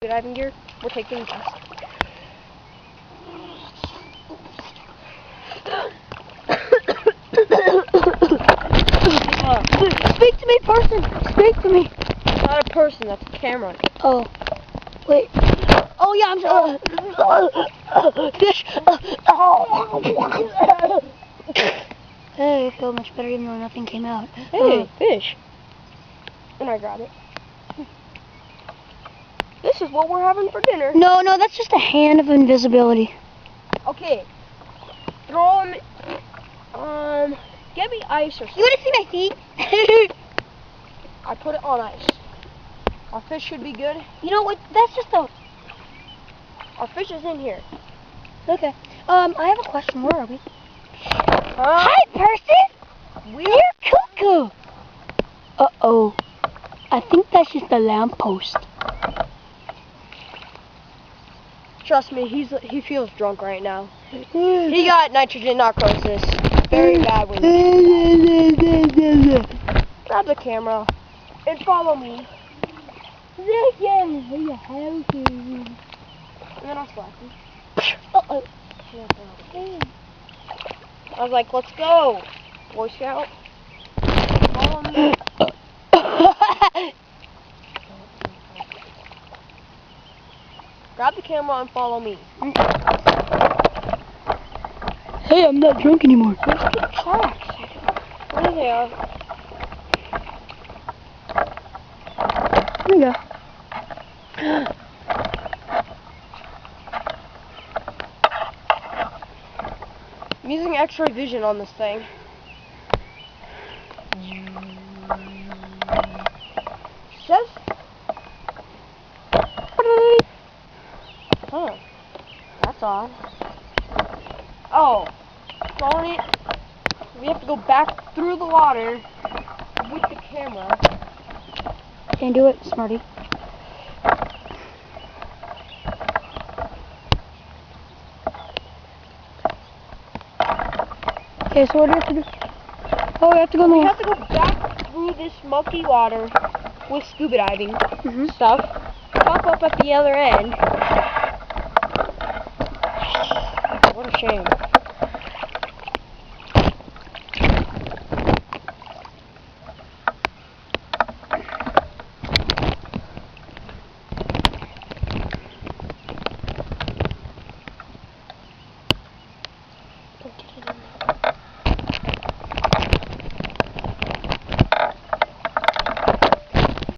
scuba diving gear. We'll take them fast. Speak to me, person. Speak to me. Not a person, that's a camera. Oh, wait. Oh yeah, I'm sorry. Fish. Hey, I feel much better even though nothing came out. Hey, fish. And I got it. This is what we're having for dinner. No, that's just a hand of invisibility. Okay. Throw them. Get me ice or something. You want to see my feet? I put it on ice. Our fish should be good. You know what? That's just a... Our fish is in here. Okay. I have a question. Where are we? Huh? Hi, person. You're cuckoo. Uh-oh. I think that's just a lamppost. Trust me, he feels drunk right now. He got nitrogen narcosis. Very bad one. Grab the camera and follow me. And then I'll slap you. Uh-oh. I was like, let's go, Boy Scout. Follow me. Grab the camera and follow me. Hey, I'm not drunk anymore. Where's the tracks? Where they are? Here we go. I'm using X-ray vision on this thing. Says. Huh. That's odd. Oh. Darn it. We have to go back through the water with the camera. Can't do it, smarty. Okay, so what do we have to do? Oh, we have to go in the We water. have to go back through this murky water with scuba diving stuff. Pop up at the other end. What a shame.